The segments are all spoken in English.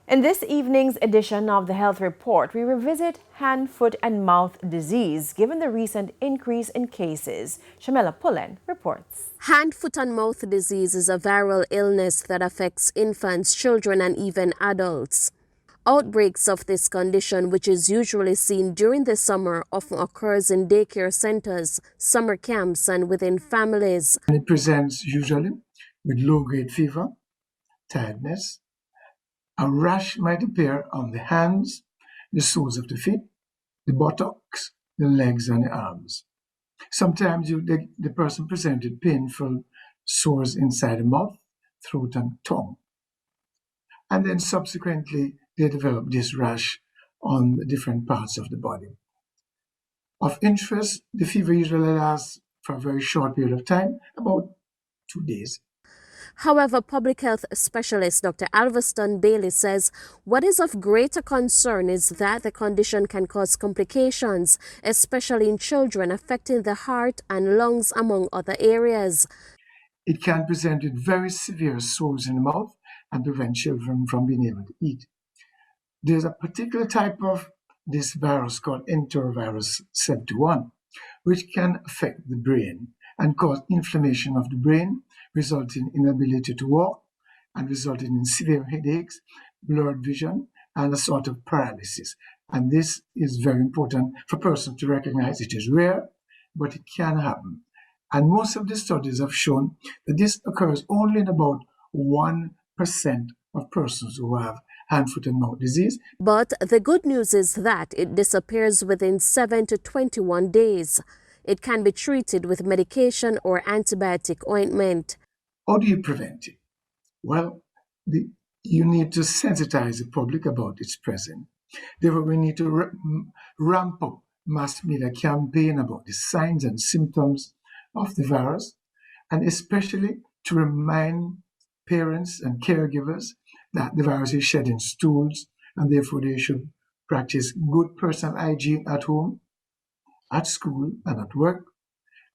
In this evening's edition of the Health Report, we revisit hand, foot, and mouth disease, given the recent increase in cases. Shamela Pullen reports. Hand, foot, and mouth disease is a viral illness that affects infants, children, and even adults. Outbreaks of this condition, which is usually seen during the summer, often occurs in daycare centers, summer camps, and within families. It presents usually with low-grade fever, tiredness. A rash might appear on the hands, the soles of the feet, the buttocks, the legs, and the arms. Sometimes the person presented painful sores inside the mouth, throat, and tongue. And then subsequently, they develop this rash on the different parts of the body. Of interest, the fever usually lasts for a very short period of time, about 2 days. However, public health specialist Dr. Alveston Bailey says what is of greater concern is that the condition can cause complications, especially in children, affecting the heart and lungs, among other areas. It can present with very severe sores in the mouth and prevent children from being able to eat. There's a particular type of this virus called enterovirus 71, which can affect the brain and cause inflammation of the brain, resulting in inability to walk and resulting in severe headaches, blurred vision, and a sort of paralysis. And this is very important for persons to recognize. It is rare, but it can happen. And most of the studies have shown that this occurs only in about 1% of persons who have hand, foot, and mouth disease. But the good news is that it disappears within 7 to 21 days. It can be treated with medication or antibiotic ointment. How do you prevent it? Well, you need to sensitize the public about its presence. Therefore, we need to ramp up mass media campaign about the signs and symptoms of the virus, and especially to remind parents and caregivers that the virus is shed in stools, and therefore they should practice good personal hygiene at home, at school, and at work.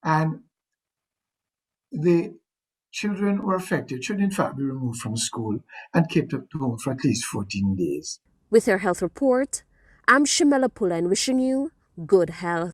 And the children who are affected should in fact be removed from school and kept at home for at least 14 days. With your health report, I'm Shamela Pullen wishing you good health.